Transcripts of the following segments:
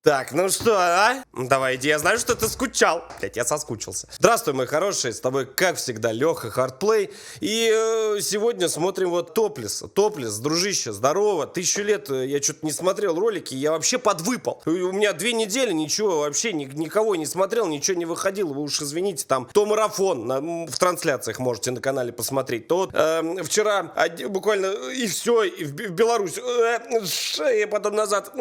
Так, ну что, а? Давай иди, я знаю, что ты скучал. Блять, я соскучился. Здравствуй, мой хороший, с тобой, как всегда, Леха Хардплей. И сегодня смотрим вот Топлес. Топлес, дружище, здорово. 1000 лет я что-то не смотрел ролики, я вообще подвыпал. У меня 2 недели ничего, вообще никого не смотрел, ничего не выходило. Вы уж извините, там, то марафон в трансляциях можете на канале посмотреть, то вот вчера буквально и все, и в Беларусь, и потом назад,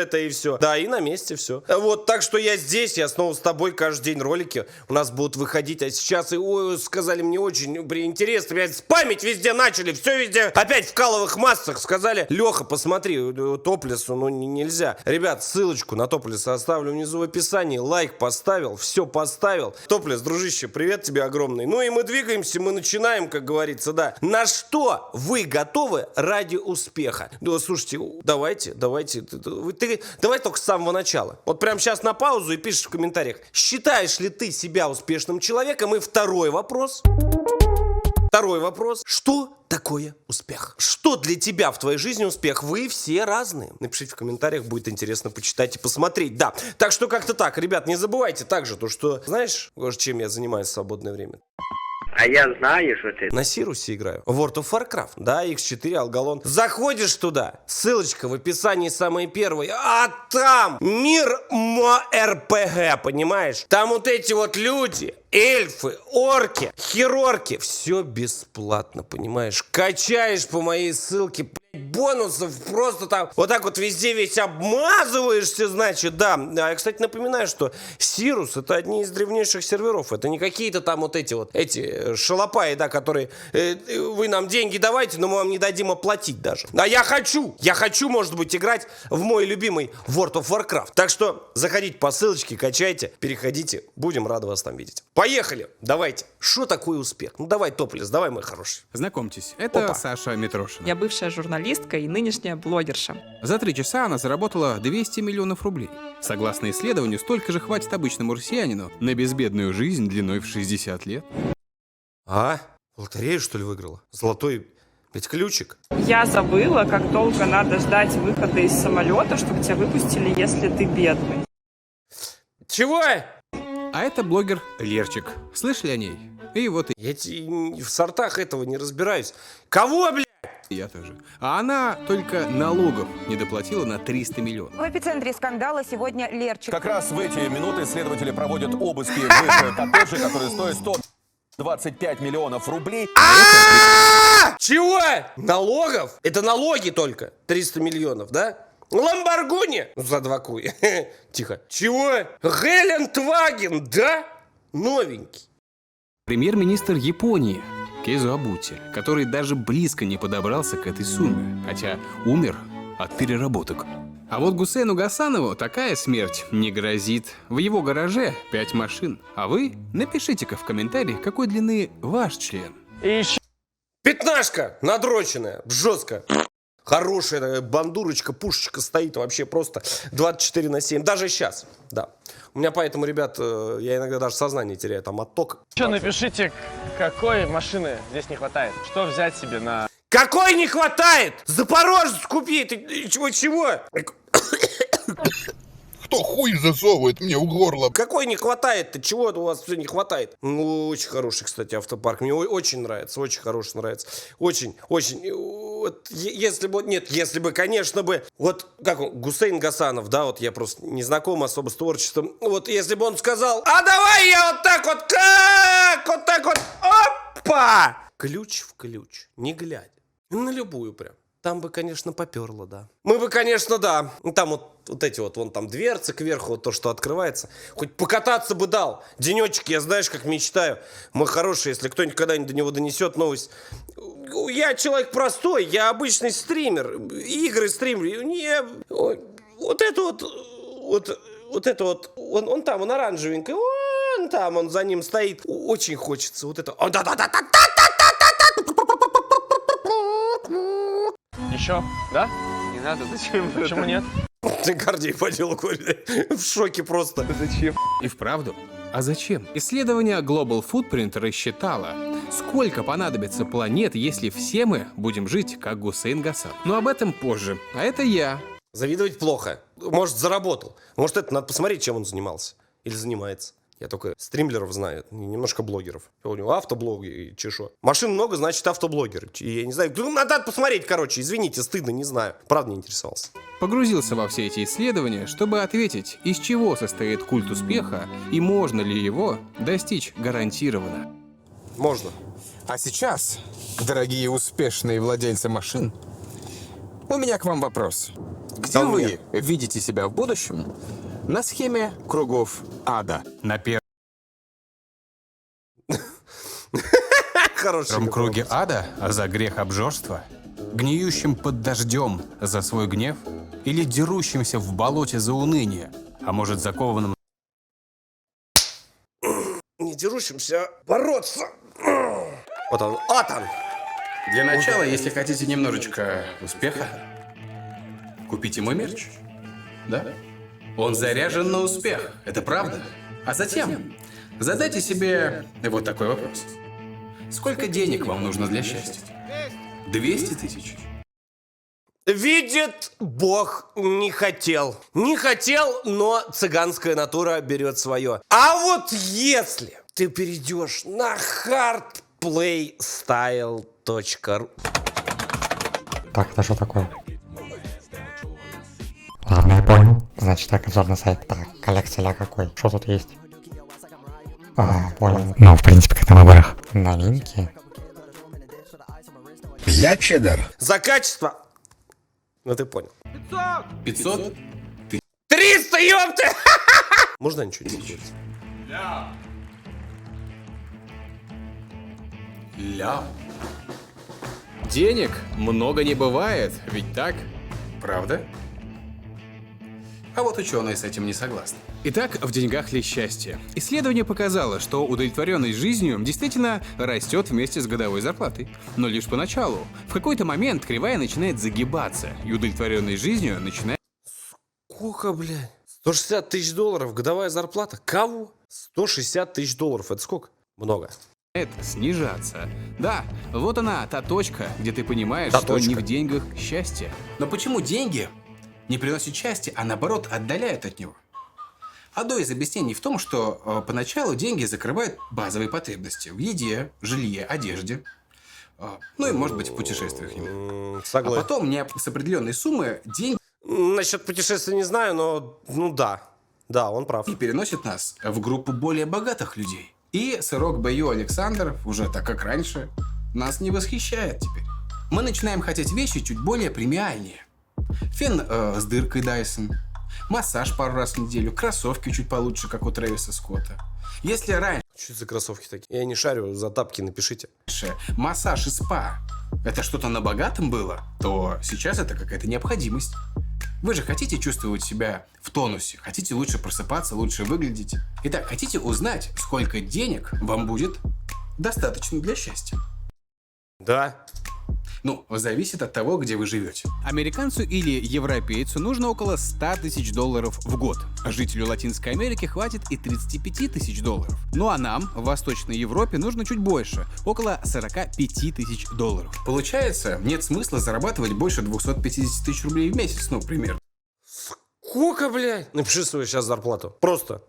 это и все. Да, и на месте все. Вот, так что я здесь, я снова с тобой каждый день ролики у нас будут выходить, а сейчас, и ой, сказали мне очень интересно, опять спамить везде начали, все везде, опять в каловых массах, сказали, Леха, посмотри, Топлесу, ну нельзя. Ребят, ссылочку на Топлеса оставлю внизу в описании, лайк поставил, все поставил. Топлес, дружище, привет тебе огромный. Ну и мы двигаемся, мы начинаем, как говорится, да. На что вы готовы ради успеха? Ну, слушайте, давайте, давай только с самого начала. Вот прямо сейчас на паузу и пишешь в комментариях, считаешь ли ты себя успешным человеком? И второй вопрос. Что такое успех? Что для тебя в твоей жизни успех? Вы все разные. Напишите в комментариях, будет интересно почитать и посмотреть. Да, так что как-то так. Ребят, не забывайте также то, что... Знаешь, чем я занимаюсь в свободное время? А я знаю, что ты... На Сирусе играю. World of Warcraft. Да, X4, Алгалон. Заходишь туда, ссылочка в описании самой первой, а там мир РПГ, понимаешь? Там вот эти вот люди, эльфы, орки, херорки. Все бесплатно, понимаешь? Качаешь по моей ссылке, бонусов просто там вот так вот везде весь обмазываешься, значит, да. А я, кстати, напоминаю, что Сирус — это одни из древнейших серверов. Это не какие-то там вот эти шалопаи, да, которые вы нам деньги давайте, но мы вам не дадим оплатить даже. А я хочу, может быть, играть в мой любимый World of Warcraft. Так что заходите по ссылочке, качайте, переходите. Будем рады вас там видеть. Поехали, давайте. Что такое успех? Ну давай, Топлес, давай, мой хороший. Знакомьтесь, это Опа. Саша Митрошина. Я бывшая журналистка и нынешняя блогерша. За 3 часа она заработала 200 миллионов рублей. Согласно исследованию, столько же хватит обычному россиянину на безбедную жизнь длиной в 60 лет. А? Лотерею, что ли, выиграла? Золотой ведь ключик. Я забыла, как долго надо ждать выхода из самолета, чтобы тебя выпустили, если ты бедный. Чего? А это блогер Лерчик. Слышали о ней? И вот Я в сортах этого не разбираюсь. Кого, блядь? и я тоже. А она только налогов не доплатила на 300 миллионов. В эпицентре скандала сегодня Лерчик. Как раз в эти минуты следователи проводят обыски в коттеджа, который стоит 125 миллионов рублей. Чего? Налогов? Это налоги только. 300 миллионов, да? Ламборгини? За 2 куя. Тихо. Чего? Гелендваген, да? Новенький. Премьер-министр Японии Кезу Абути, который даже близко не подобрался к этой сумме, хотя умер от переработок. А вот Гусейну Гасанову такая смерть не грозит. В его гараже 5 машин. А вы напишите-ка в комментариях, какой длины ваш член. Пятнашка надроченная, жестко. Хорошая такая бандурочка, пушечка стоит вообще просто 24/7. Даже сейчас, да. У меня поэтому, ребят, я иногда даже сознание теряю, там отток. Что, напишите, какой машины здесь не хватает? Что взять себе на... Какой не хватает? Запорожец купи! Ты чего? Кто хуй засовывает мне в горло? Какой не хватает-то? Чего у вас все не хватает? Ну, очень хороший, кстати, автопарк. Мне очень нравится, очень хороший нравится. Очень. Вот, если бы, конечно бы, вот, как он, Гусейн Гасанов, да, вот я просто не знаком особо с творчеством. Вот, если бы он сказал, а давай я вот так вот, как? Вот так вот, опа! Ключ в ключ, не глядя. На любую прям. Там бы, конечно, поперло, да. Мы бы, конечно, да. Там вот эти вот, вон там дверцы кверху, вот то, что открывается. Хоть покататься бы дал. Денечек, я знаешь, как мечтаю. Мой хороший, если кто-нибудь когда-нибудь до него донесет новость. Я человек простой, я обычный стример. Игры стримлю. Вот это вот, он там, он оранжевенький. Он там, он за ним стоит. Очень хочется вот это. Еще? Да? Не надо, зачем? Почему нет? Гордей по делу говорит. В шоке просто. Зачем? И вправду? А зачем? Исследование Global Footprint рассчитало, сколько понадобится планет, если все мы будем жить, как Гусейн Гасан. Но об этом позже. А это я. Завидовать плохо. Может, заработал. Может, это надо посмотреть, чем он занимался. Или занимается. Я только стримлеров знаю, немножко блогеров. У него автоблог и чешо. Машин много, значит, автоблогер. Я не знаю. Надо посмотреть, короче. Извините, стыдно, не знаю. Правда, не интересовался. Погрузился во все эти исследования, чтобы ответить, из чего состоит культ успеха и можно ли его достичь гарантированно. Можно. А сейчас, дорогие успешные владельцы машин, у меня к вам вопрос. Где Да у вы меня. видите себя в будущем на схеме кругов ада? На первом Хороший. круге ада за грех обжорства, гниющим под дождем за свой гнев или дерущимся в болоте за уныние, а может закованным Не дерущимся, бороться. Вот он. Вот он. Для начала, если хотите немножечко успеха, купите мой мерч. Да? Он заряжен на успех, это правда. А затем задайте себе вот такой вопрос. Сколько денег вам нужно для счастья? 200 тысяч? Видит Бог, не хотел. Не хотел, но цыганская натура берет свое. А вот если ты перейдешь на hardplaystyle.ru. Так, это что такое? Ладно, я понял. Значит, так, обзорный сайт. Так, коллекция какой? Что тут есть? Ага, понял. Ну, в принципе, как на выборах. Новинки. Я чеддер. За качество. Ну ты понял. 500? 300, ёпты! Можно ничего не делать? Ля. Денег много не бывает, ведь так? Правда? А вот ученые с этим не согласны. Итак, в деньгах ли счастье? Исследование показало, что удовлетворенность жизнью действительно растет вместе с годовой зарплатой. Но лишь поначалу. В какой-то момент кривая начинает загибаться, и удовлетворенность жизнью начинает... Сколько, блядь? 160 тысяч долларов годовая зарплата? Кого? 160 тысяч долларов. Это сколько? Много. снижаться. Да, вот она, та точка, где ты понимаешь, Та что точка. не в деньгах счастье. Но почему деньги не приносят счастья, а наоборот отдаляют от него? Одно из объяснений в том, что поначалу деньги закрывают базовые потребности в еде, жилье, одежде. Ну и, может быть, в путешествиях. А Согласен. потом с определенной суммы деньги Насчет путешествий не знаю, но ну да. Да, он прав. переносят нас в группу более богатых людей. И сырок Б.Ю. Александров, уже так как раньше, нас не восхищает теперь. Мы начинаем хотеть вещи чуть более премиальнее. Фен с дыркой Dyson, массаж пару раз в неделю, кроссовки чуть получше, как у Трэвиса Скотта. Если раньше Что это за кроссовки такие? Я не шарю, за тапки напишите. массаж и спа это что-то на богатом было, то сейчас это какая-то необходимость. Вы же хотите чувствовать себя в тонусе, хотите лучше просыпаться, лучше выглядеть. Итак, хотите узнать, сколько денег вам будет достаточно для счастья? Да. Ну, зависит от того, где вы живете. Американцу или европейцу нужно около 100 тысяч долларов в год. Жителю Латинской Америки хватит и 35 тысяч долларов. Ну а нам, в Восточной Европе, нужно чуть больше, около 45 тысяч долларов. Получается, нет смысла зарабатывать больше 250 тысяч рублей в месяц, ну, примерно. Сколько, блядь? Напиши свою сейчас зарплату. Просто.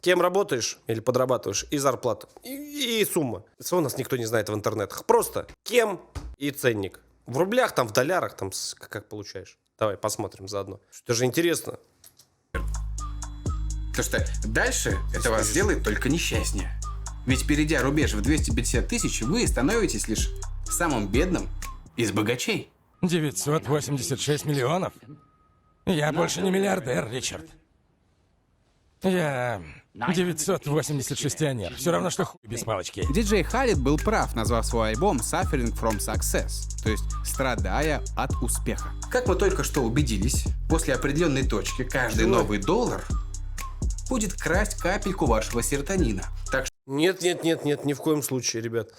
Кем работаешь или подрабатываешь, и зарплата. И сумма. Это у нас никто не знает в интернетах. Просто кем и ценник. В рублях, там, в долларах, там, как получаешь. Давай, посмотрим заодно. Это же интересно. Потому что дальше это вас сделает только несчастнее. Ведь перейдя рубеж в 250 тысяч, вы становитесь лишь самым бедным из богачей. 986 миллионов? Я больше не миллиардер, Ричард. Я 986-янер. Все равно, что хуй без палочки. Диджей Халид был прав, назвав свой альбом Suffering from Success, то есть страдая от успеха. Как мы только что убедились, после определенной точки каждый новый доллар будет красть капельку вашего серотонина. Так что Нет, ни в коем случае, ребят.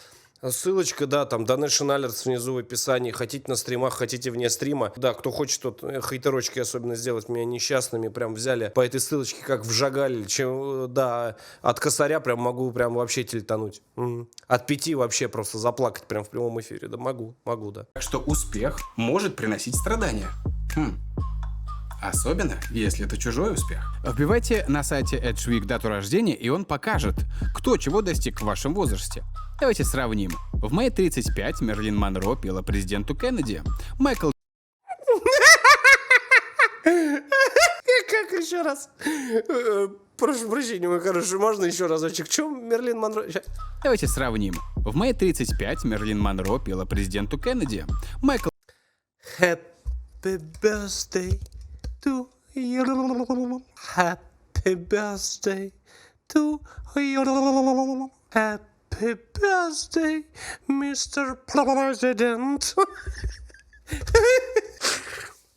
Ссылочка, да, там, Donation Alerts внизу в описании. Хотите на стримах, хотите вне стрима. Да, кто хочет, тот хейтерочки особенно сделать меня несчастными, прям взяли по этой ссылочке, как вжагали. Да, от косаря прям могу прям вообще тельтануть. От 5 вообще просто заплакать прям в прямом эфире. Да могу, да. что успех может приносить страдания. Особенно, если это чужой успех. Вбивайте на сайте Edgeweek дату рождения, и он покажет, кто чего достиг в вашем возрасте. Давайте сравним. В мае 35 Мерлин Монро пела президенту Кеннеди. Майкл... Как еще раз? Прошу прощения, мой хороший, можно еще разочек? В чем Мерлин Монро? Давайте сравним. В мае 35 Мерлин Монро пела президенту Кеннеди. Майкл... Happy birthday to you. Happy birthday to you. Happy birthday, Mr. President.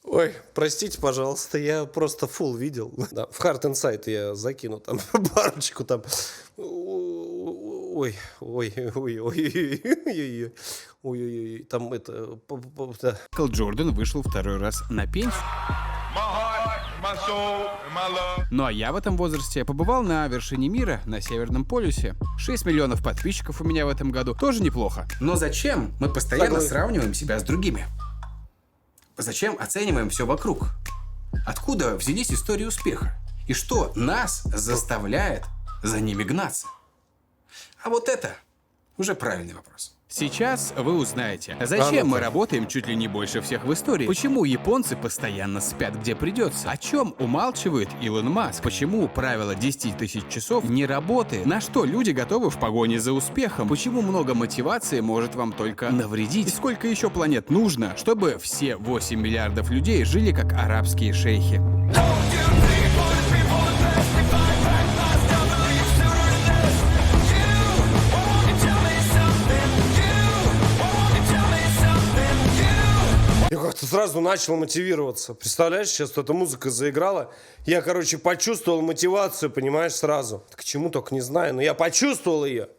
Ой, простите, пожалуйста, я просто фул видел. Да, в Heart Inside я закину там парочку там. Ой, там это... Майкл Джордан вышел второй раз на пенсию. Ну а я в этом возрасте побывал на вершине мира, на Северном полюсе. 6 миллионов подписчиков у меня в этом году. Тоже неплохо. Но зачем мы постоянно сравниваем себя с другими? Зачем оцениваем все вокруг? Откуда взялись истории успеха? И что нас заставляет за ними гнаться? А вот это уже правильный вопрос. Сейчас вы узнаете, зачем мы работаем чуть ли не больше всех в истории, почему японцы постоянно спят где придется, о чем умалчивает Илон Маск, почему правило 10 тысяч часов не работает, на что люди готовы в погоне за успехом, почему много мотивации может вам только навредить, и сколько еще планет нужно, чтобы все 8 миллиардов людей жили как арабские шейхи. Я как-то сразу начал мотивироваться. Представляешь, сейчас эта музыка заиграла. Я, короче, почувствовал мотивацию, понимаешь, сразу. К чему только не знаю, но я почувствовал ее.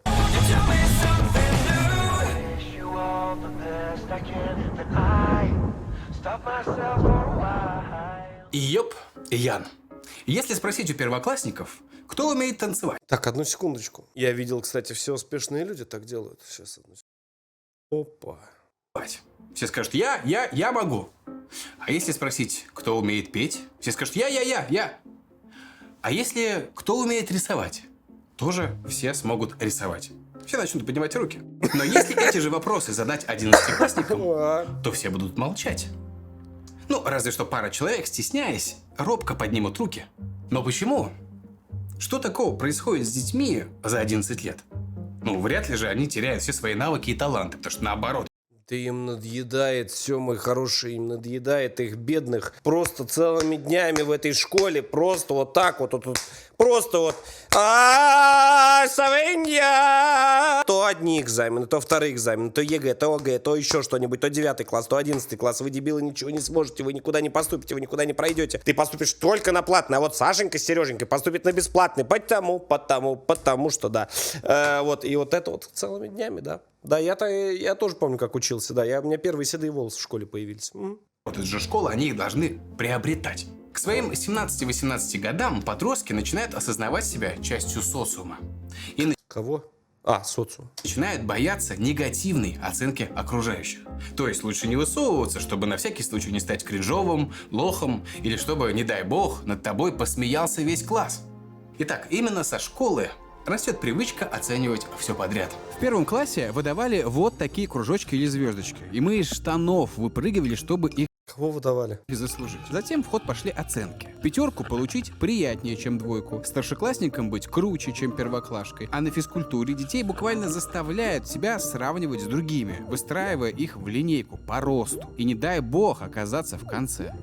Йоп, Ян. Если спросить у первоклассников, кто умеет танцевать? Так, одну секундочку. Я видел, кстати, все успешные люди так делают. Сейчас, одну секунду. Опа. Все скажут я могу. А если спросить, кто умеет петь? Все скажут я. А если кто умеет рисовать? Тоже все смогут рисовать. Все начнут поднимать руки. Но если эти же вопросы задать 11-классникам, то все будут молчать. Ну, разве что пара человек, стесняясь, робко поднимут руки. Но почему? Что такого происходит с детьми за 11 лет? Ну, вряд ли же они теряют все свои навыки и таланты, потому что наоборот. Да им надоедает все, мой хороший, им надоедает их бедных просто целыми днями в этой школе, просто вот так вот, просто вот. Савенья! То одни экзамены, то вторые экзамены, то ЕГЭ, то ОГЭ, то еще что-нибудь, то 9 класс, то 11 класс. Вы, дебилы, ничего не сможете, вы никуда не поступите, вы никуда не пройдете. Ты поступишь только на платный, а вот Сашенька с Сереженькой поступит на бесплатный, потому что, да. Вот, и вот это вот целыми днями, да. Да, я тоже помню, как учился, да. У меня первые седые волосы в школе появились. Вот это же школа, они их должны приобретать. К своим 17-18 годам подростки начинают осознавать себя частью социума. И Кого? Социум. Начинают бояться негативной оценки окружающих. То есть лучше не высовываться, чтобы на всякий случай не стать кринжовым, лохом, или чтобы, не дай бог, над тобой посмеялся весь класс. Итак, именно со школы растет привычка оценивать все подряд. В первом классе выдавали вот такие кружочки или звездочки. И мы из штанов выпрыгивали, чтобы их Кого выдавали? Заслужить. Затем в ход пошли оценки. 5 получить приятнее, чем 2. Старшеклассникам быть круче, чем первоклашкой. А на физкультуре детей буквально заставляют себя сравнивать с другими, выстраивая их в линейку по росту. И не дай бог оказаться в конце.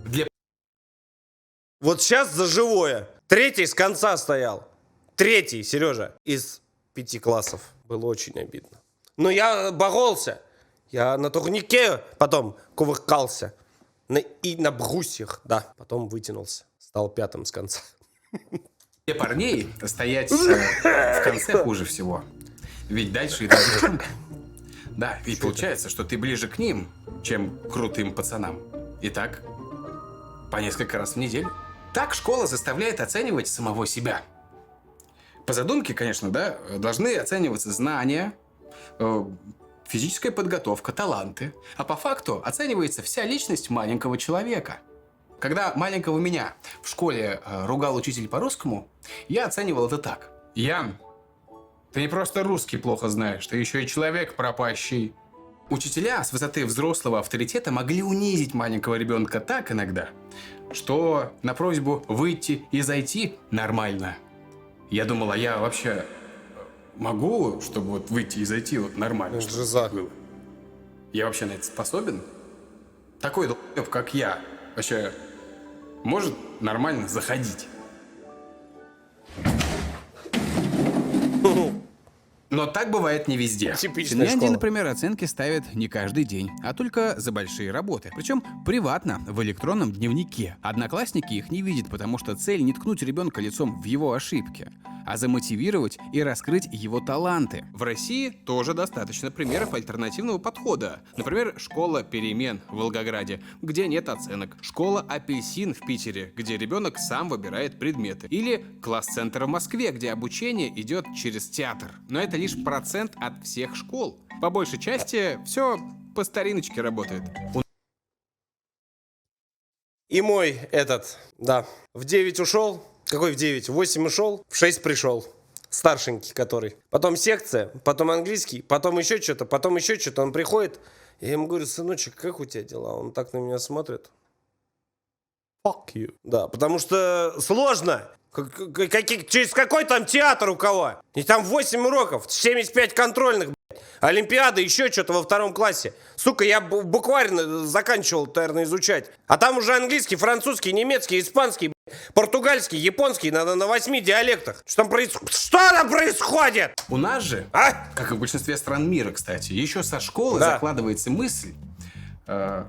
Вот сейчас за живое. 3 с конца стоял. 3, Сережа, из 5 классов. Было очень обидно. Но я боролся. Я на турнике потом кувыркался. И на брусьях, да. Потом вытянулся. Стал 5 с конца. Для парней стоять в конце хуже всего. Ведь дальше идут девчонки. Да, ведь получается, что ты ближе к ним, чем к крутым пацанам. И так по несколько раз в неделю. Так школа заставляет оценивать самого себя. По задумке, конечно, да, должны оцениваться знания, физическая подготовка, таланты. А по факту оценивается вся личность маленького человека. Когда маленького меня в школе ругал учитель по русскому, я оценивал это так. Ян, ты не просто русский плохо знаешь, ты еще и человек пропащий. Учителя с высоты взрослого авторитета могли унизить маленького ребенка так иногда, что на просьбу выйти и зайти нормально. Я думал, а я вообще могу, чтобы вот выйти и зайти вот нормально, Это чтобы же за. было? Я вообще на это способен? Такой долб, как я, вообще может нормально заходить? Но так бывает не везде. В Типичная Финляндии, школа. например, оценки ставят не каждый день, а только за большие работы. Причем приватно, в электронном дневнике. Одноклассники их не видят, потому что цель не ткнуть ребенка лицом в его ошибки, а замотивировать и раскрыть его таланты. В России тоже достаточно примеров альтернативного подхода. Например, школа перемен в Волгограде, где нет оценок. Школа апельсин в Питере, где ребенок сам выбирает предметы. Или класс-центр в Москве, где обучение идет через театр. Но это лишь процент от всех школ. По большей части все по стариночке работает. И мой этот, да, в 9 ушел. Какой в 9? В 8 ушел, в 6 пришел. Старшенький который. Потом секция, потом английский, потом еще что-то, потом еще что-то. Он приходит, я ему говорю, сыночек, как у тебя дела? Он так на меня смотрит. Fuck you. Да, потому что сложно. Через какой там театр у кого? И там 8 уроков, 75 контрольных, блядь. Олимпиада, еще что-то во 2 классе. Сука, я буквально заканчивал, наверное, изучать. А там уже английский, французский, немецкий, испанский, блядь, португальский, японский на 8 диалектах. Что там происходит? У нас же, как и в большинстве стран мира, кстати, еще со школы закладывается мысль,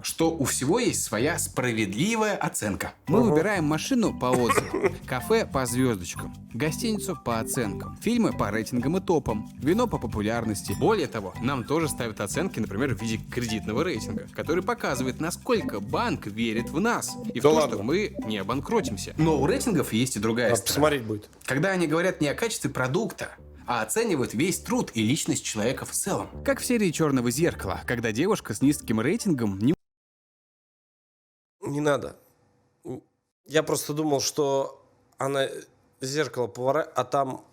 что у всего есть своя справедливая оценка. Мы выбираем машину по отзывам, кафе по звездочкам, гостиницу по оценкам, фильмы по рейтингам и топам, вино по популярности. Более того, нам тоже ставят оценки, например, в виде кредитного рейтинга, который показывает, насколько банк верит в нас и в то, что мы не обанкротимся. Но у рейтингов есть и другая сторона. Посмотреть будет. Когда они говорят не о качестве продукта, а оценивают весь труд и личность человека в целом. Как в серии «Черного зеркала», когда девушка с низким рейтингом не... Не надо. Я просто думал, что она зеркало поворачивает, а там...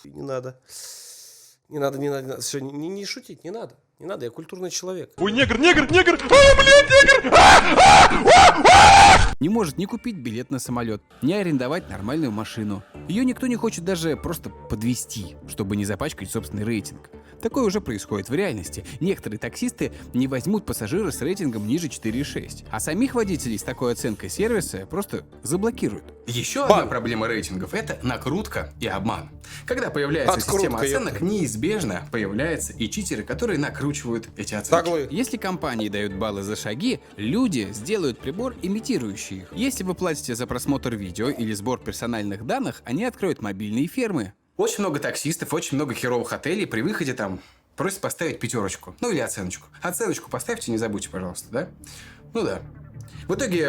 не надо. Не надо. Все, не шутить, не надо. Не надо, я культурный человек. Ой, негр! А, блядь, негр! Не может ни купить билет на самолет, ни арендовать нормальную машину. Ее никто не хочет даже просто подвезти, чтобы не запачкать собственный рейтинг. Такое уже происходит в реальности. Некоторые таксисты не возьмут пассажира с рейтингом ниже 4,6, а самих водителей с такой оценкой сервиса просто заблокируют. Еще одна проблема рейтингов — это накрутка и обман. Когда появляется система оценок, неизбежно появляются и читеры, которые накручивают эти оценки. Если компании дают баллы за шаги, люди сделают прибор, имитирующий их. Если вы платите за просмотр видео или сбор персональных данных, они откроют мобильные фермы. Очень много таксистов, очень много херовых отелей при выходе там просят поставить 5, ну или оценочку. Оценочку поставьте, не забудьте, пожалуйста, да? Ну да. В итоге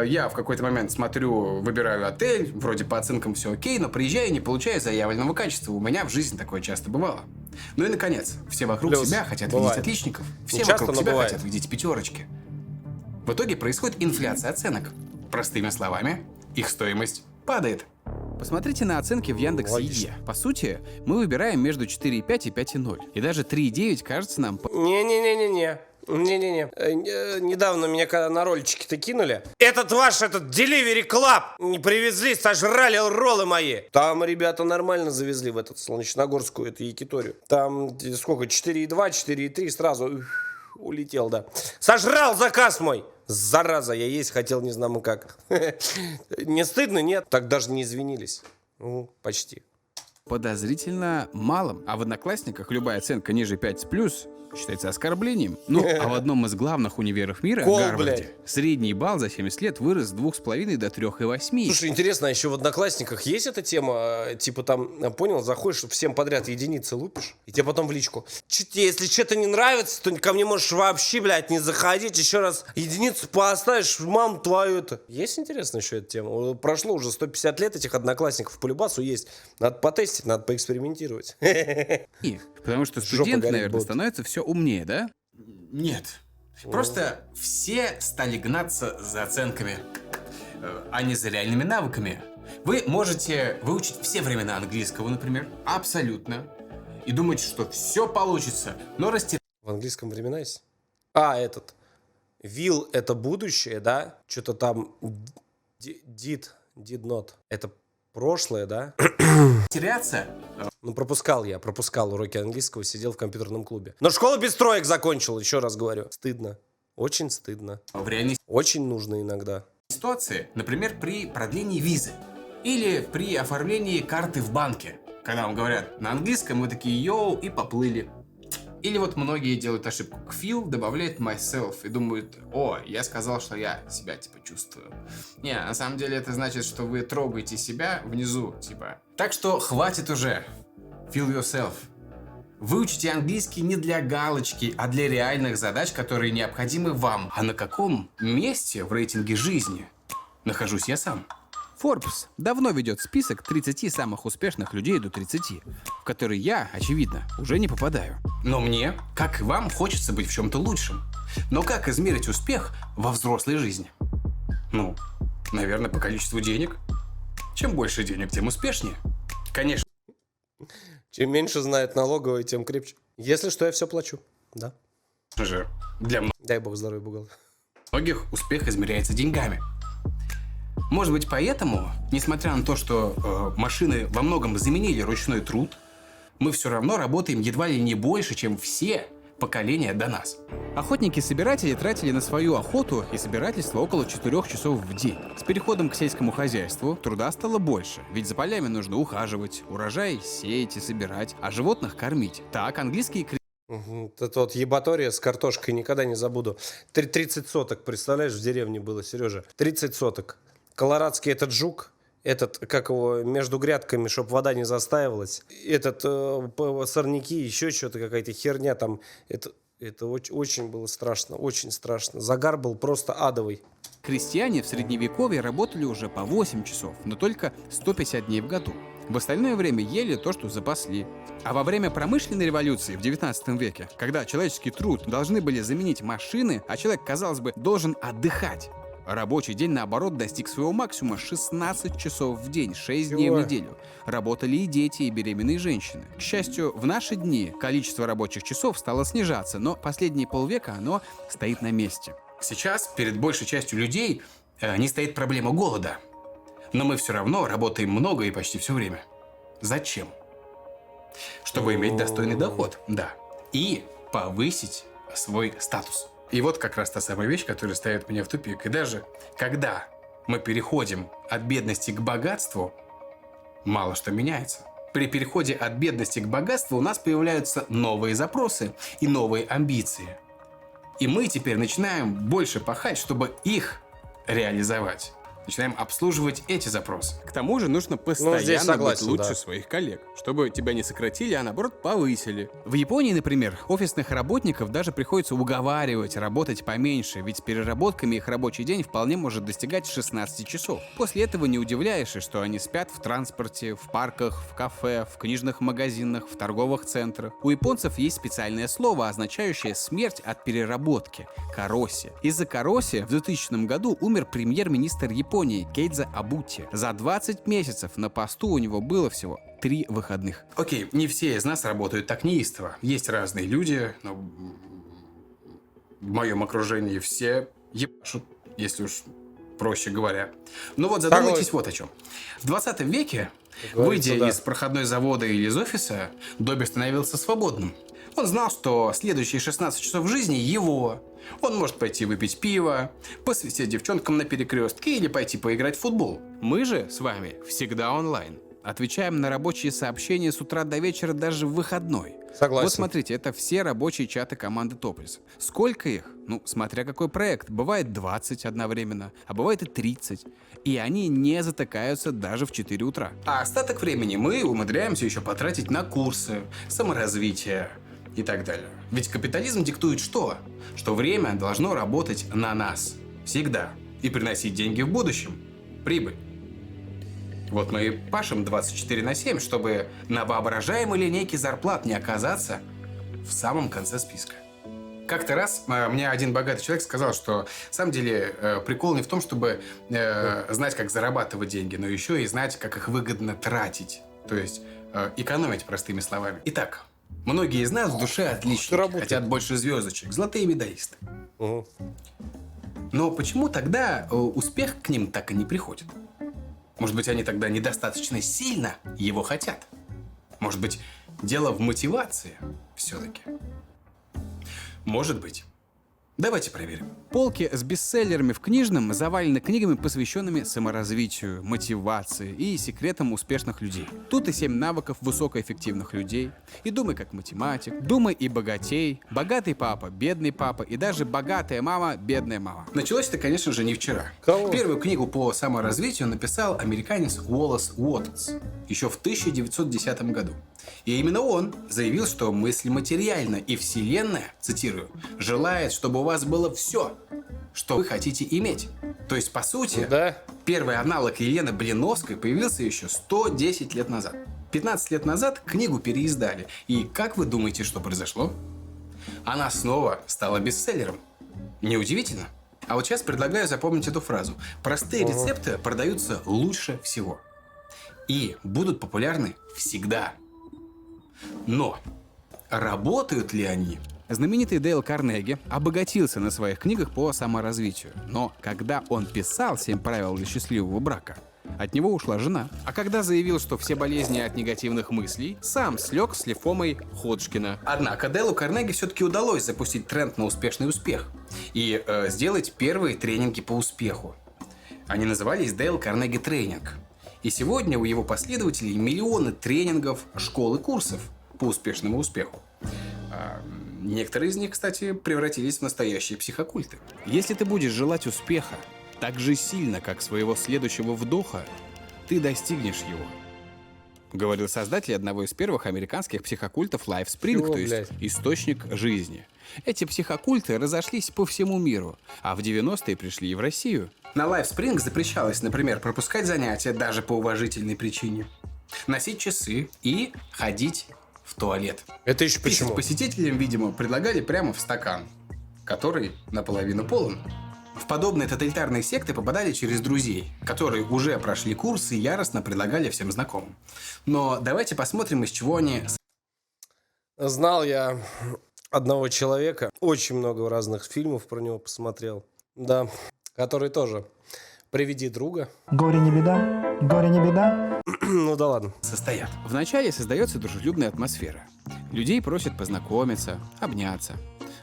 я в какой-то момент смотрю, выбираю отель, вроде по оценкам все окей, но приезжаю и не получаю заявленного качества. У меня в жизни такое часто бывало. Ну и наконец, все вокруг себя хотят видеть отличников, все вокруг себя хотят видеть 5. В итоге происходит инфляция оценок. Простыми словами, их стоимость падает. Посмотрите на оценки в Яндекс.Еде. По сути, мы выбираем между 4,5 и 5,0. И даже 3,9 кажется нам... Не-не-не-не-не. Недавно меня когда на рольчики-то кинули. Этот Delivery Club не привезли, сожрали роллы мои. Там ребята нормально завезли в этот Солнечногорскую, эту Якиторию. Там сколько, 4,2, 4,3 сразу улетел, да. Сожрал заказ мой. Зараза, я есть хотел не знамо как. Не стыдно, нет? Так даже не извинились. Почти. Подозрительно малым. А в Одноклассниках любая оценка ниже 5+, считается оскорблением. Ну, а в одном из главных универов мира, Гарварде, средний балл за 70 лет вырос с 2,5 до 3,8. Слушай, интересно, а еще в Одноклассниках есть эта тема? Типа там, понял, заходишь, всем подряд единицы лупишь, и тебе потом в личку. Если что-то не нравится, то ко мне можешь вообще, блядь, не заходить, еще раз единицу поставишь, мам твою это. Есть, интересно, еще эта тема? Прошло уже 150 лет этих Одноклассников, по любасу есть. Надо потестить, надо поэкспериментировать. Потому что студенты, наверное, становятся все умнее, да? Нет. Просто все стали гнаться за оценками, а не за реальными навыками. Вы можете выучить все времена английского, например, абсолютно, и думать, что все получится, но В английском времена есть? А, этот. Will — это будущее, да? Что-то там did not. Это прошлое, да? теряться. Ну, пропускал уроки английского, сидел в компьютерном клубе. Но школу без троек закончил, еще раз говорю. Стыдно. Очень стыдно. В реальной Очень нужно иногда. ситуации, например, при продлении визы или при оформлении карты в банке. Когда вам говорят на английском, мы такие йоу и поплыли. Или вот многие делают ошибку. К feel добавляет myself и думают: о, я сказал, что я себя типа чувствую. Не, на самом деле это значит, что вы трогаете себя внизу, типа. Так что хватит уже. Feel yourself. Выучите английский не для галочки, а для реальных задач, которые необходимы вам. А на каком месте в рейтинге жизни нахожусь я сам? Forbes давно ведет список 30 самых успешных людей до 30, в который я, очевидно, уже не попадаю. Но мне, как и вам, хочется быть в чем-то лучшем. Но как измерить успех во взрослой жизни? Ну, наверное, по количеству денег. Чем больше денег, тем успешнее. Конечно Чем меньше знает налоговая, тем крепче. Если что, я все плачу. Да. же, для Дай бог здоровья, бухгалтер. многих успех измеряется деньгами. Может быть, поэтому, несмотря на то, что машины во многом заменили ручной труд, мы все равно работаем едва ли не больше, чем все поколения до нас. Охотники-собиратели тратили на свою охоту и собирательство около 4 часов в день. С переходом к сельскому хозяйству труда стало больше, ведь за полями нужно ухаживать, урожай сеять и собирать, а животных кормить. Так, английские Это вот ебатория с картошкой никогда не забуду. 30 соток, представляешь, в деревне было, Сережа. 30 соток. Колорадский этот жук, этот, как его, между грядками, чтобы вода не застаивалась. Этот, сорняки, еще что-то, какая-то херня там. Это очень было страшно, очень страшно. Загар был просто адовый. Крестьяне в средневековье работали уже по 8 часов, но только 150 дней в году. В остальное время ели то, что запасли. А во время промышленной революции в 19 веке, когда человеческий труд должны были заменить машины, а человек, казалось бы, должен отдыхать, рабочий день, наоборот, достиг своего максимума — 16 часов в день, 6 дней в неделю. Работали и дети, и беременные женщины. К счастью, в наши дни количество рабочих часов стало снижаться, но последние полвека оно стоит на месте. Сейчас перед большей частью людей не стоит проблема голода. Но мы все равно работаем много и почти все время. Зачем? Чтобы иметь достойный доход, да. И повысить свой статус. И вот как раз та самая вещь, которая ставит меня в тупик. И даже когда мы переходим от бедности к богатству, мало что меняется. При переходе от бедности к богатству у нас появляются новые запросы и новые амбиции. И мы теперь начинаем больше пахать, чтобы их реализовать. Начинаем обслуживать эти запросы. К тому же нужно постоянно быть лучше своих коллег, чтобы тебя не сократили, а наоборот повысили. В Японии, например, офисных работников даже приходится уговаривать работать поменьше, ведь с переработками их рабочий день вполне может достигать 16 часов. После этого не удивляешься, что они спят в транспорте, в парках, в кафе, в книжных магазинах, в торговых центрах. У японцев есть специальное слово, означающее смерть от переработки – кароси. Из-за кароси в 2000 году умер премьер-министр Японии Кейдзо Абути. За 20 месяцев на посту у него было всего 3 выходных. Окей, не все из нас работают так неистово. Есть разные люди, но в моем окружении все ебашут, если уж проще говоря. Но вот задумайтесь вот о чем. В 20 веке, выйдя из проходной завода или из офиса, Добби становился свободным. Он знал, что следующие 16 часов жизни его. Он может пойти выпить пиво, посвистеть девчонкам на перекрестке или пойти поиграть в футбол. Мы же с вами всегда онлайн. Отвечаем на рабочие сообщения с утра до вечера даже в выходной. Согласен. Вот смотрите, это все рабочие чаты команды Топлис. Сколько их? Ну, смотря какой проект. Бывает 20 одновременно, а бывает и 30. И они не затыкаются даже в 4 утра. А остаток времени мы умудряемся еще потратить на курсы, саморазвитие и так далее. Ведь капитализм диктует что? Что время должно работать на нас. Всегда. И приносить деньги в будущем. Прибыль. Вот мы и пашем 24/7, чтобы на воображаемой линейке зарплат не оказаться в самом конце списка. Как-то раз мне один богатый человек сказал, что на самом деле прикол не в том, чтобы знать, как зарабатывать деньги, но еще и знать, как их выгодно тратить. То есть экономить, простыми словами. Итак, многие из нас в душе отличники, хотят больше звездочек, золотые медалисты. Но почему тогда успех к ним так и не приходит? Может быть, они тогда недостаточно сильно его хотят? Может быть, дело в мотивации все-таки? Может быть. Давайте проверим. Полки с бестселлерами в книжном завалены книгами, посвященными саморазвитию, мотивации и секретам успешных людей. Тут и 7 навыков высокоэффективных людей, и «Думай как математик», «Думай и богатей», «Богатый папа», «Бедный папа» и даже «Богатая мама», «Бедная мама». Началось это, конечно же, не вчера. Первую книгу по саморазвитию написал американец Уоллес Уоттс еще в 1910 году. И именно он заявил, что мысль материальна, и Вселенная, цитирую, желает, чтобы у вас было все, что вы хотите иметь. То есть, по сути, первый аналог Елены Блиновской появился еще 110 лет назад. 15 лет назад книгу переиздали. И как вы думаете, что произошло? Она снова стала бестселлером. Неудивительно? А вот сейчас предлагаю запомнить эту фразу. Простые рецепты продаются лучше всего. И будут популярны всегда. Но работают ли они? Знаменитый Дейл Карнеги обогатился на своих книгах по саморазвитию. Но когда он писал «7 правил для счастливого брака», от него ушла жена. А когда заявил, что все болезни от негативных мыслей, сам слег с лимфомой Ходжкина. Однако Дейлу Карнеги все-таки удалось запустить тренд на успешный успех и сделать первые тренинги по успеху. Они назывались Дейл Карнеги Тренинг. И сегодня у его последователей миллионы тренингов, школ и курсов по успешному успеху. Некоторые из них, кстати, превратились в настоящие психокульты. Если ты будешь желать успеха так же сильно, как своего следующего вдоха, ты достигнешь его. Говорил создатель одного из первых американских психокультов LifeSpring, то есть источник жизни. Эти психокульты разошлись по всему миру, а в 90-е пришли и в Россию. На LifeSpring запрещалось, например, пропускать занятия даже по уважительной причине, носить часы и ходить в туалет. Это еще почему? Посетителям, видимо, предлагали прямо в стакан, который наполовину полон. В подобные тоталитарные секты попадали через друзей, которые уже прошли курс и яростно предлагали всем знакомым. Но давайте посмотрим, из чего они... Знал я одного человека, очень много разных фильмов про него посмотрел, да, который тоже «Приведи друга». Горе не беда, горе не беда. Ну да ладно. Состоят. Вначале создается дружелюбная атмосфера. Людей просят познакомиться, обняться.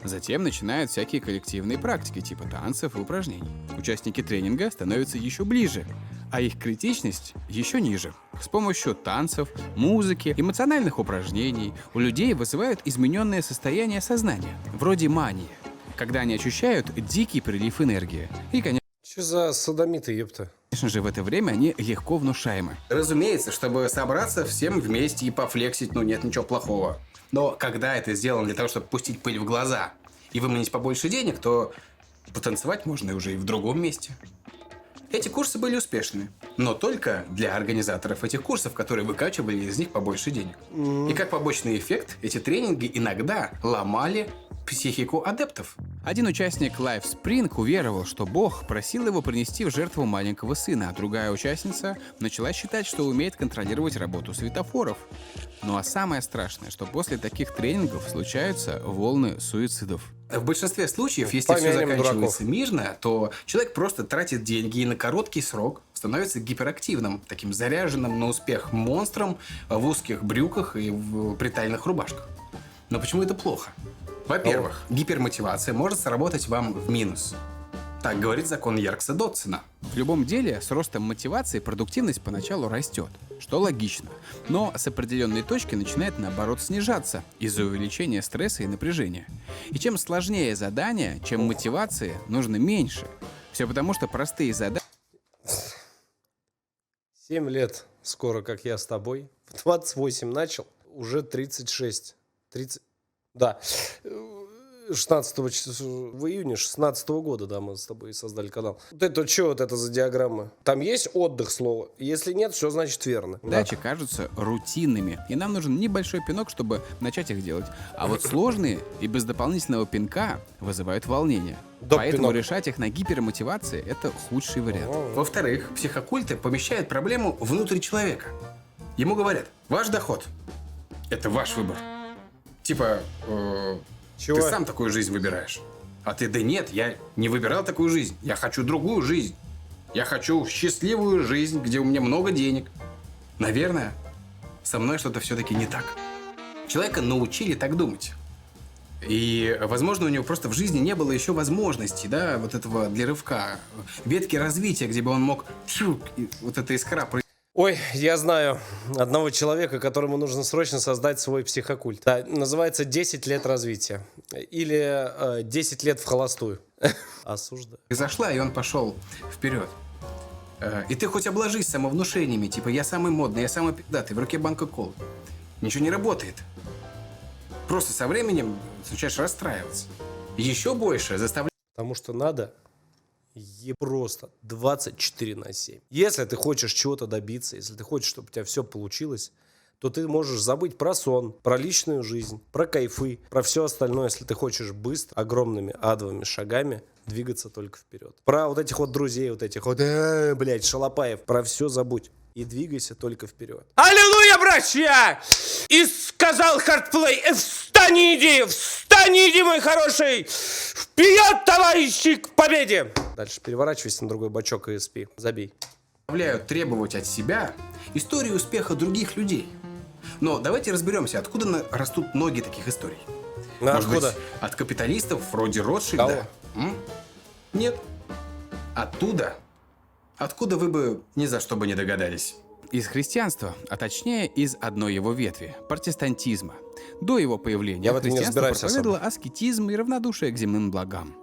Затем начинают всякие коллективные практики, типа танцев и упражнений. Участники тренинга становятся еще ближе, а их критичность еще ниже. С помощью танцев, музыки, эмоциональных упражнений у людей вызывают измененное состояние сознания, вроде мании, когда они ощущают дикий прилив энергии. И, конечно, что за содомиты, ёпта? Конечно же, в это время они легко внушаемы. Разумеется, чтобы собраться всем вместе и пофлексить, нет ничего плохого. Но когда это сделано для того, чтобы пустить пыль в глаза и выманить побольше денег, то потанцевать можно уже и в другом месте. Эти курсы были успешными, но только для организаторов этих курсов, которые выкачивали из них побольше денег. И как побочный эффект, эти тренинги иногда ломали психику адептов. Один участник LifeSpring уверовал, что Бог просил его принести в жертву маленького сына, а другая участница начала считать, что умеет контролировать работу светофоров. Ну а самое страшное, что после таких тренингов случаются волны суицидов. В большинстве случаев, если все заканчивается мирно, то человек просто тратит деньги и на короткий срок становится гиперактивным, таким заряженным на успех монстром в узких брюках и в притальных рубашках. Но почему это плохо? Во-первых, гипермотивация может сработать вам в минус. Так говорит закон Йеркса-Доdsона. В любом деле, с ростом мотивации продуктивность поначалу растет, что логично. Но с определенной точки начинает, наоборот, снижаться из-за увеличения стресса и напряжения. И чем сложнее задание, чем мотивации нужно меньше. Все потому, что простые задания... 7 лет скоро, как я с тобой. В 28 начал, уже 36. 30... Да. в июне 16 года, да, мы с тобой создали канал. Вот это что вот это за диаграмма? Там есть отдых слова? Если нет, все значит верно. Задачи кажутся рутинными, и нам нужен небольшой пинок, чтобы начать их делать. А вот сложные и без дополнительного пинка вызывают волнение. Поэтому Доп-пинок. решать их на гипермотивации — это худший вариант. Во-вторых, психокульты помещают проблему внутрь человека. Ему говорят: ваш доход — это ваш выбор. Типа, Чего? ты сам такую жизнь выбираешь. А ты: да нет, я не выбирал такую жизнь. Я хочу другую жизнь. Я хочу счастливую жизнь, где у меня много денег. Наверное, со мной что-то все-таки не так. Человека научили так думать. И, возможно, у него просто в жизни не было еще возможности, да, вот этого для рывка, ветки развития, где бы он мог, и вот эта искра. Ой, я знаю одного человека, которому нужно срочно создать свой психокульт. Да, называется 10 лет развития. Или 10 лет в холостую. Осуждаю. И зашла, и он пошел вперед. И ты хоть обложись самовнушениями, типа я самый модный, я самый пиздатый, в руке банка колы. Ничего не работает. Просто со временем начинаешь расстраиваться. Еще больше заставлять. Потому что надо просто 24/7. Если ты хочешь чего-то добиться, если ты хочешь, чтобы у тебя все получилось, то ты можешь забыть про сон, про личную жизнь, про кайфы, про все остальное, если ты хочешь быстро, огромными адовыми шагами двигаться только вперед. Про вот этих вот друзей, вот этих вот, блядь, шалопаев, про все забудь. И двигайся только вперед. Аллилуйя, братья! И сказал Хартплей: встань, иди, мой хороший! Вперед, товарищи, к победе! Дальше переворачивайся на другой бочок и спи. Забей. Заставляют требовать от себя истории успеха других людей. Но давайте разберемся, откуда растут ноги таких историй. Может откуда? быть, от капиталистов вроде Ротшильда? Нет. Оттуда. Откуда вы бы ни за что бы не догадались. Из христианства, а точнее из одной его ветви – протестантизма. До его появления Я в этом не христианство разбираюсь проповедовало аскетизм и равнодушие к земным благам.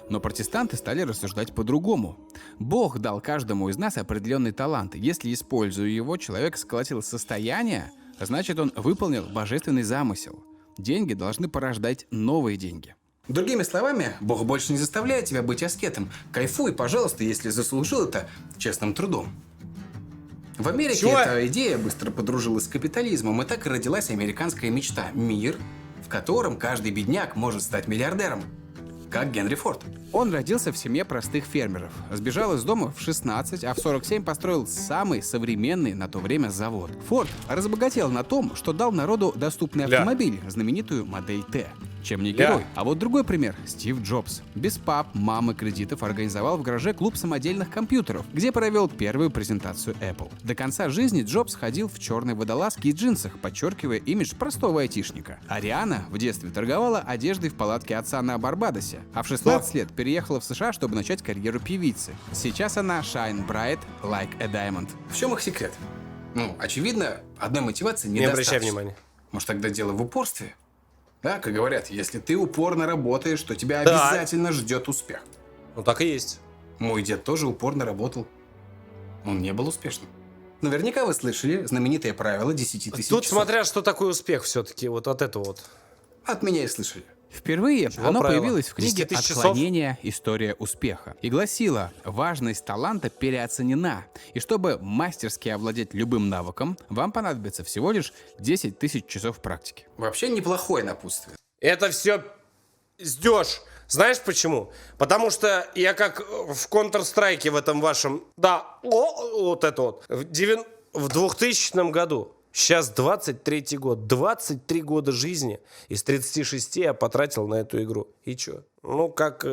Но протестанты стали рассуждать по-другому. Бог дал каждому из нас определенный талант. Если, используя его, человек сколотил состояние, значит, он выполнил божественный замысел. Деньги должны порождать новые деньги. Другими словами, Бог больше не заставляет тебя быть аскетом. Кайфуй, пожалуйста, если заслужил это честным трудом. В Америке эта идея быстро подружилась с капитализмом, и так и родилась американская мечта – мир, в котором каждый бедняк может стать миллиардером. Как Генри Форд. Он родился в семье простых фермеров, сбежал из дома в 16, а в 47 построил самый современный на то время завод. Форд разбогател на том, что дал народу доступный автомобиль, знаменитую модель Т. Чем не герой. А вот другой пример – Стив Джобс. Без пап, мамы, кредитов организовал в гараже клуб самодельных компьютеров, где провел первую презентацию Apple. До конца жизни Джобс ходил в черной водолазке и джинсах, подчеркивая имидж простого айтишника. Ариана в детстве торговала одеждой в палатке отца на Барбадосе, а в 16 лет переехала в США, чтобы начать карьеру певицы. Сейчас она shine bright like a diamond. В чем их секрет? Очевидно, одной мотивации недостаточно. Не обращай внимания. Может, тогда дело в упорстве? Да, как говорят, если ты упорно работаешь, то тебя обязательно ждет успех. Ну так и есть. Мой дед тоже упорно работал. Он не был успешным. Наверняка вы слышали знаменитое правило 10 тысяч Тут часов. смотря, что такое успех все-таки, вот от этого вот. От меня и слышали. Впервые оно появилось в книге «Отклонение. История успеха» и гласило: важность таланта переоценена, и чтобы мастерски овладеть любым навыком, вам понадобится всего лишь 10 тысяч часов практики. Вообще неплохое напутствие. Это все сдешь. Знаешь почему? Потому что я как в Counter-Strike в этом вашем... Да, вот это вот. В 2000 году. Сейчас 23-й год. 23 года жизни из 36 я потратил на эту игру. И чё? Ну, как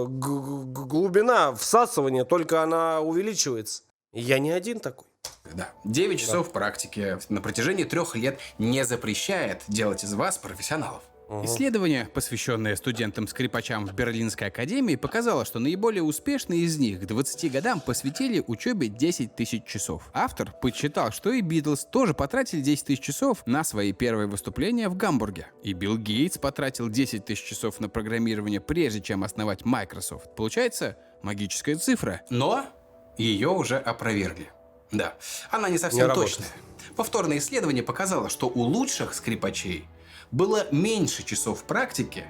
глубина всасывания, только она увеличивается. И я не один такой. Да. 9 часов практики на протяжении 3 лет не запрещает делать из вас профессионалов. Исследование, посвященное студентам-скрипачам в Берлинской академии, показало, что наиболее успешные из них к 20 годам посвятили учебе 10 тысяч часов. Автор подсчитал, что и Битлз тоже потратили 10 тысяч часов на свои первые выступления в Гамбурге. И Билл Гейтс потратил 10 тысяч часов на программирование, прежде чем основать Microsoft. Получается магическая цифра. Но ее уже опровергли. Да, она не совсем точная. Повторное исследование показало, что у лучших скрипачей было меньше часов практики,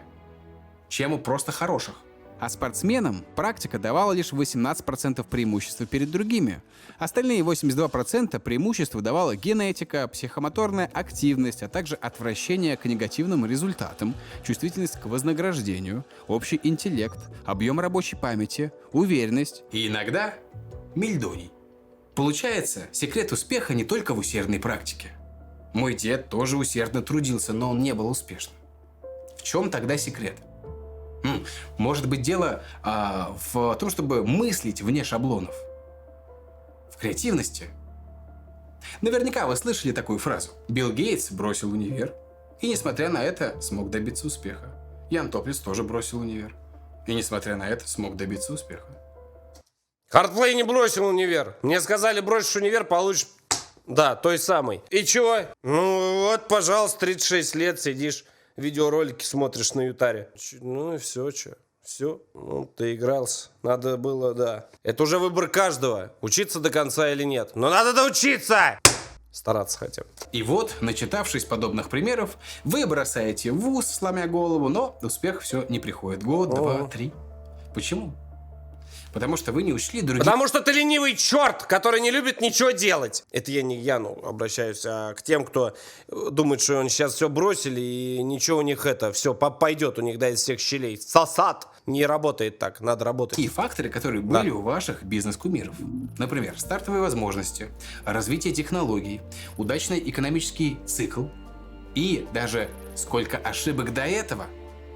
чем у просто хороших. А спортсменам практика давала лишь 18% преимущества перед другими. Остальные 82% преимущества давала генетика, психомоторная активность, а также отвращение к негативным результатам, чувствительность к вознаграждению, общий интеллект, объем рабочей памяти, уверенность и иногда мельдоний. Получается, секрет успеха не только в усердной практике. Мой дед тоже усердно трудился, но он не был успешным. В чем тогда секрет? Может быть, дело в том, чтобы мыслить вне шаблонов. В креативности. Наверняка вы слышали такую фразу. Билл Гейтс бросил универ и, несмотря на это, смог добиться успеха. Ян Топлес тоже бросил универ и, несмотря на это, смог добиться успеха. Хартплей не бросил универ. Мне сказали, бросишь универ, получишь... Да, той самый. И чего? Ну вот, пожалуйста, 36 лет сидишь, видеоролики смотришь на Ютаре. Ну и все, что? Все, ну ты игрался. Надо было, да. Это уже выбор каждого, учиться до конца или нет. Но надо доучиться! Стараться хотя бы. И вот, начитавшись подобных примеров, вы бросаете в вуз, сломя голову, но успех все не приходит. Год, два, три. Почему? Потому что вы не учли других... Потому что ты ленивый черт, который не любит ничего делать. Это я не к Яну обращаюсь, а к тем, кто думает, что они сейчас все бросили, и ничего у них это, все пойдет у них, да, из всех щелей. Сосад. Не работает так, надо работать. И факторы, которые были у ваших бизнес-кумиров. Например, стартовые возможности, развитие технологий, удачный экономический цикл и даже сколько ошибок до этого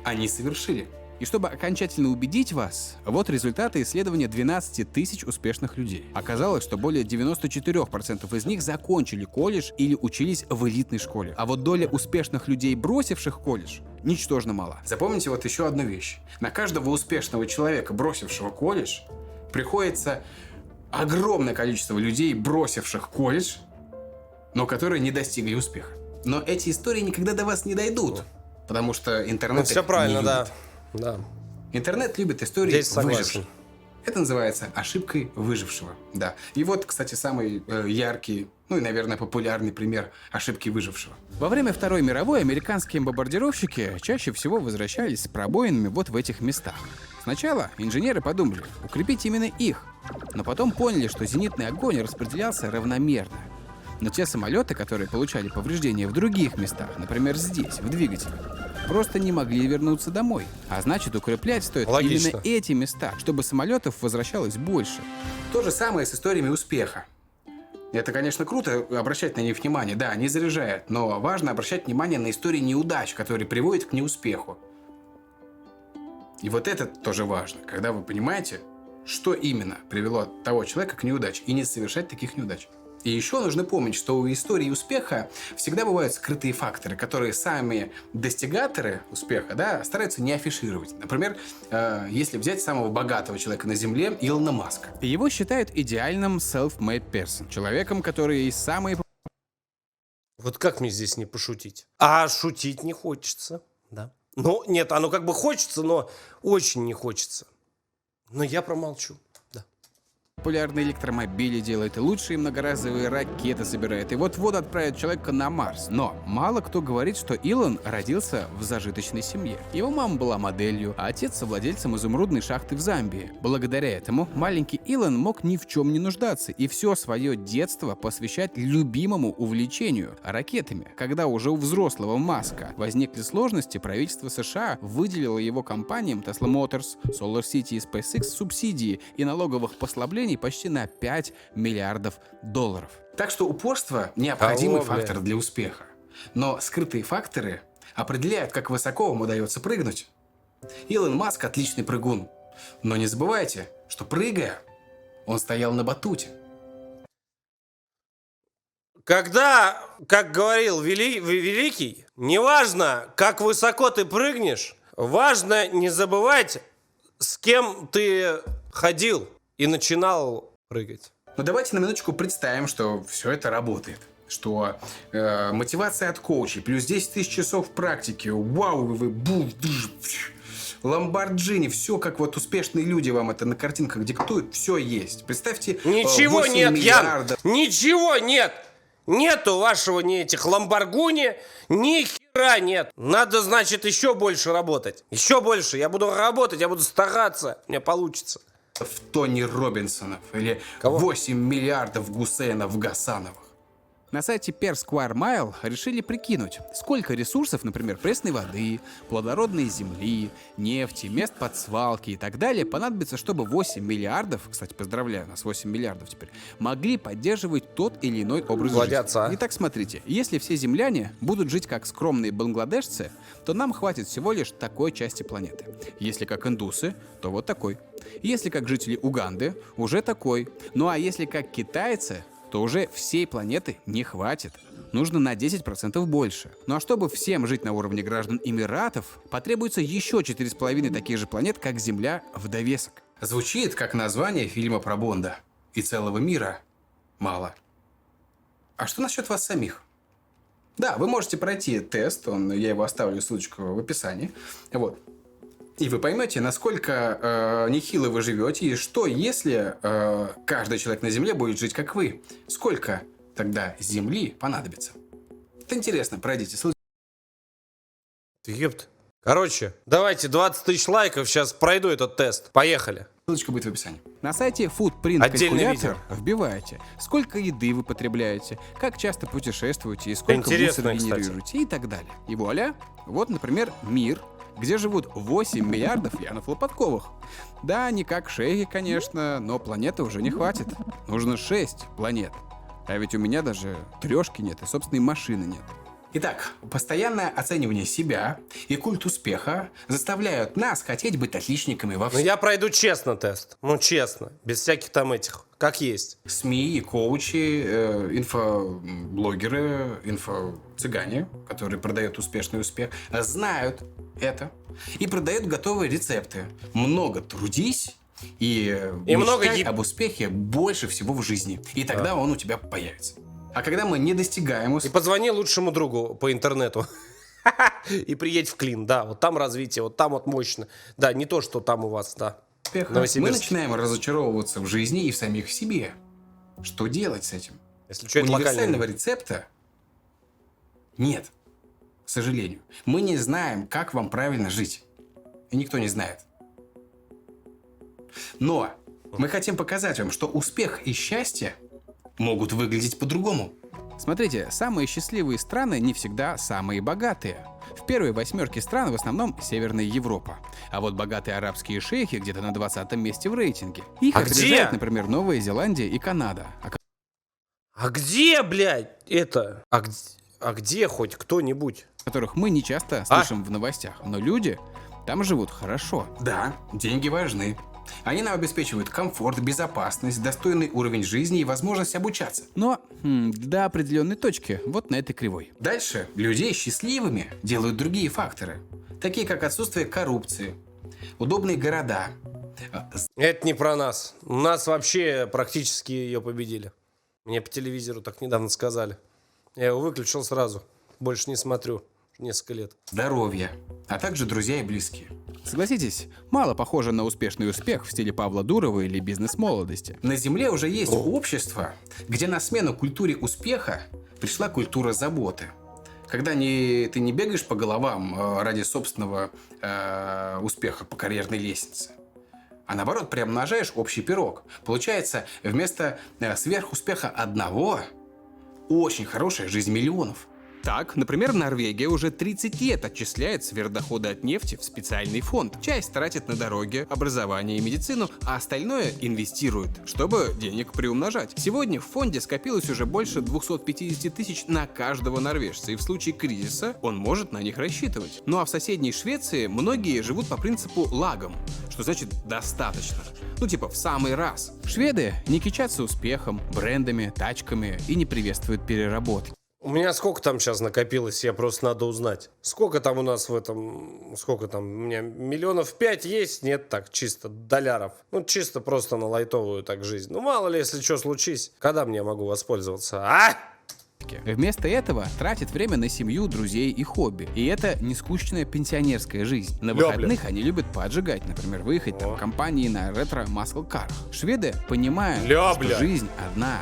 они совершили. И чтобы окончательно убедить вас, вот результаты исследования 12 тысяч успешных людей. Оказалось, что более 94% из них закончили колледж или учились в элитной школе. А вот доля успешных людей, бросивших колледж, ничтожно мала. Запомните вот еще одну вещь. На каждого успешного человека, бросившего колледж, приходится огромное количество людей, бросивших колледж, но которые не достигли успеха. Но эти истории никогда до вас не дойдут, потому что интернет все правильно, да. Да. Интернет любит истории выживших. Это называется ошибкой выжившего. Да. И вот, кстати, самый яркий, ну и, наверное, популярный пример ошибки выжившего. Во время Второй мировой американские бомбардировщики чаще всего возвращались с пробоинами вот в этих местах. Сначала инженеры подумали укрепить именно их, но потом поняли, что зенитный огонь распределялся равномерно. Но те самолеты, которые получали повреждения в других местах, например, здесь, в двигателе, просто не могли вернуться домой. А значит, укреплять стоит именно эти места, чтобы самолетов возвращалось больше. То же самое с историями успеха. Это, конечно, круто обращать на них внимание, да, они заряжают, но важно обращать внимание на истории неудач, которые приводят к неуспеху. И вот это тоже важно, когда вы понимаете, что именно привело того человека к неудаче, и не совершать таких неудач. И еще нужно помнить, что у истории успеха всегда бывают скрытые факторы, которые сами достигаторы успеха, да, стараются не афишировать. Например, если взять самого богатого человека на Земле, Илона Маска. Его считают идеальным self-made person, человеком, который самый... Вот как мне здесь не пошутить? А шутить не хочется, да. Ну, нет, оно как бы хочется, но очень не хочется. Но я промолчу. Популярные электромобили делает, и лучшие многоразовые ракеты собирает, и вот-вот отправят человека на Марс. Но мало кто говорит, что Илон родился в зажиточной семье. Его мама была моделью, а отец совладельцем изумрудной шахты в Замбии. Благодаря этому маленький Илон мог ни в чем не нуждаться и все свое детство посвящать любимому увлечению – ракетами. Когда уже у взрослого Маска возникли сложности, правительство США выделило его компаниям Tesla Motors, Solar City и SpaceX субсидии и налоговых послаблений почти на $5 миллиардов. Так что упорство – необходимый фактор для успеха. Но скрытые факторы определяют, как высоко вам удается прыгнуть. Илон Маск – отличный прыгун. Но не забывайте, что прыгая, он стоял на батуте. Когда, как говорил Великий, неважно, как высоко ты прыгнешь, важно не забывать, с кем ты ходил и начинал прыгать. Но давайте на минуточку представим, что все это работает. Что мотивация от коучей, плюс 10 тысяч часов практики, вау, вы Ламборджини, все как вот успешные люди вам это на картинках диктуют, все есть. Представьте, ничего нет, Ян! Ничего нет! Нету вашего ни этих Ламборгини, ни хера нет. Надо, значит, еще больше работать. Еще больше. Я буду работать, я буду стараться. У меня получится. В Тони Робинсонов или Кого? 8 миллиардов Гусейнов Гасановых. На сайте Per Square Mile решили прикинуть, сколько ресурсов, например, пресной воды, плодородной земли, нефти, мест под свалки и так далее понадобится, чтобы 8 миллиардов, кстати, поздравляю, у нас 8 миллиардов теперь, могли поддерживать тот или иной образ Молодятся, жизни. Итак, смотрите, если все земляне будут жить как скромные бангладешцы, то нам хватит всего лишь такой части планеты. Если как индусы, то вот такой. Если как жители Уганды, уже такой. Ну а если как китайцы, то уже всей планеты не хватит. Нужно на 10% больше. Ну а чтобы всем жить на уровне граждан Эмиратов, потребуется еще 4,5 таких же планет, как Земля, в довесок. Звучит как название фильма про Бонда. И целого мира мало. А что насчет вас самих? Да, вы можете пройти тест, я его оставлю ссылочку в описании. Вот. И вы поймете, насколько нехило вы живете, и что, если каждый человек на Земле будет жить как вы. Сколько тогда Земли понадобится? Это интересно, пройдите ссылочку. Епт. Короче, давайте 20 тысяч лайков, сейчас пройду этот тест. Поехали. Ссылочка будет в описании. На сайте Footprint Отдельный Calculator видео. вбиваете, сколько еды вы потребляете, как часто путешествуете и сколько Интересно, мусора генерируете и так далее. И вуаля, вот, например, мир, где живут 8 миллиардов Янов Лопатковых. Да, не как шейхи, конечно, но планеты уже не хватит. Нужно 6 планет. А ведь у меня даже трешки нет и собственной машины нет. Итак, постоянное оценивание себя и культ успеха заставляют нас хотеть быть отличниками во Ну всем. я пройду честно тест. Ну честно, без всяких там этих, как есть. СМИ и коучи, инфоблогеры, инфо-цыгане, которые продают успешный успех, знают это и продают готовые рецепты. Много трудись и много мечтай об успехе больше всего в жизни. И тогда он у тебя появится. А когда мы не достигаем И успеха, позвони лучшему другу по интернету. И приедь в Клин, да, вот там развитие, вот там вот мощно. Да, не то, что там у вас, да. мы Новосибирск. начинаем разочаровываться в жизни и в самих себе. Что делать с этим? Если что, это Универсального локально. рецепта нет, к сожалению. Мы не знаем, как вам правильно жить. И никто не знает. Но мы хотим показать вам, что успех и счастье могут выглядеть по-другому. Смотрите, самые счастливые страны не всегда самые богатые. В первой 8 стран в основном Северная Европа. А вот богатые арабские шейхи где-то на 20-м месте в рейтинге. Их А опережают, где? например, Новая Зеландия и Канада. А где, блядь, это? А где хоть кто-нибудь? Которых мы не часто слышим в новостях. Но люди там живут хорошо. Да, деньги важны. Они нам обеспечивают комфорт, безопасность, достойный уровень жизни и возможность обучаться. Но до определенной точки, вот на этой кривой. Дальше людей счастливыми делают другие факторы, такие как отсутствие коррупции, удобные города. Это не про нас. У нас вообще практически ее победили. Мне по телевизору так недавно сказали. Я его выключил сразу. Больше не смотрю. Несколько лет. Здоровье, а также друзья и близкие. Согласитесь, мало похоже на успешный успех в стиле Павла Дурова или бизнес-молодости. На Земле уже есть общество, где на смену культуре успеха пришла культура заботы. Когда ты не бегаешь по головам ради собственного успеха по карьерной лестнице, а наоборот приумножаешь общий пирог. Получается, вместо сверхуспеха одного очень хорошая жизнь миллионов. Так, например, Норвегия уже 30 лет отчисляет сверхдоходы от нефти в специальный фонд. Часть тратит на дороги, образование и медицину, а остальное инвестирует, чтобы денег приумножать. Сегодня в фонде скопилось уже больше 250 тысяч на каждого норвежца, и в случае кризиса он может на них рассчитывать. Ну а в соседней Швеции многие живут по принципу лагом, что значит достаточно. Ну типа в самый раз. Шведы не кичатся успехом, брендами, тачками и не приветствуют переработки. У меня сколько там сейчас накопилось, я просто надо узнать. Сколько там у нас в этом, сколько там, у меня 5 миллионов есть? Нет, так, чисто долларов. Ну, чисто просто на лайтовую так жизнь. Ну, мало ли, если что случись, когда мне могу воспользоваться, а? Вместо этого тратит время на семью, друзей и хобби. И это не скучная пенсионерская жизнь. На выходных они любят поджигать, например, выехать там в компании на ретро-маскл-карах. Шведы понимают, что жизнь одна.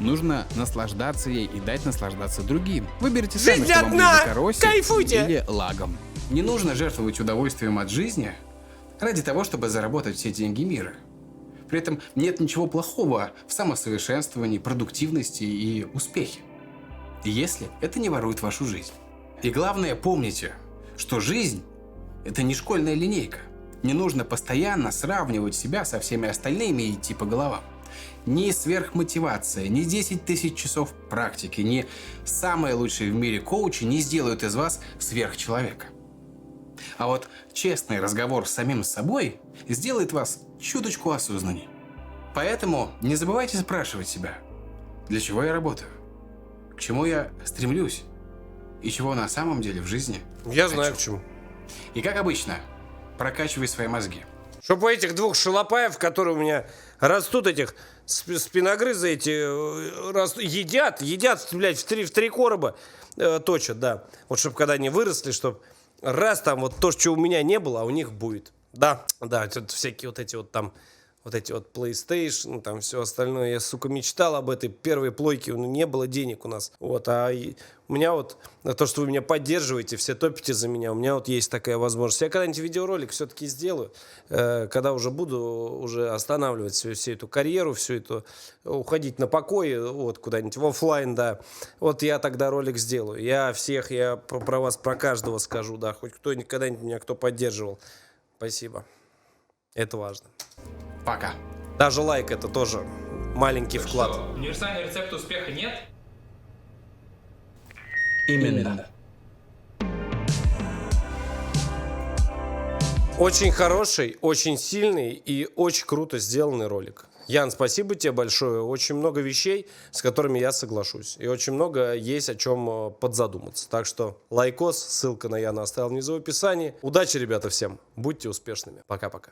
Нужно наслаждаться ей и дать наслаждаться другим. Выберите сами, Жизнь что вам одна! ближе, каросе Кайфуйте! или лагом. Не нужно жертвовать удовольствием от жизни ради того, чтобы заработать все деньги мира. При этом нет ничего плохого в самосовершенствовании, продуктивности и успехе, если это не ворует вашу жизнь. И главное, помните, что жизнь – это не школьная линейка. Не нужно постоянно сравнивать себя со всеми остальными и идти по головам. Ни сверхмотивация, ни 10 тысяч часов практики, ни самые лучшие в мире коучи не сделают из вас сверхчеловека. А вот честный разговор с самим собой сделает вас чуточку осознаннее. Поэтому не забывайте спрашивать себя, для чего я работаю, к чему я стремлюсь и чего на самом деле в жизни Я хочу. знаю к чему. И как обычно, прокачивай свои мозги. Чтоб у этих двух шалопаев, которые у меня растут, этих спиногрызы эти, едят, блядь, в три короба точат, да. Вот чтобы когда они выросли, чтоб раз там вот то, что у меня не было, а у них будет. Да, тут всякие вот эти вот там, вот эти вот PlayStation, там все остальное. Я, сука, мечтал об этой первой плойке, не было денег у нас. Вот, у меня вот, то, что вы меня поддерживаете, все топите за меня, у меня вот есть такая возможность. Я когда-нибудь видеоролик все-таки сделаю, когда уже буду уже останавливать всю эту карьеру, всю эту, уходить на покой, вот, куда-нибудь в офлайн, да. Вот я тогда ролик сделаю. Я про вас, про каждого скажу, да, хоть когда-нибудь меня кто поддерживал. Спасибо. Это важно. Пока. Даже лайк это тоже маленький вклад. Что, универсального рецепта успеха нет? Именно. Очень хороший, очень сильный и очень круто сделанный ролик. Ян, спасибо тебе большое. Очень много вещей, с которыми я соглашусь. И очень много есть о чем подзадуматься. Так что лайкос, ссылка на Яна оставил внизу в описании. Удачи, ребята, всем. Будьте успешными. Пока-пока.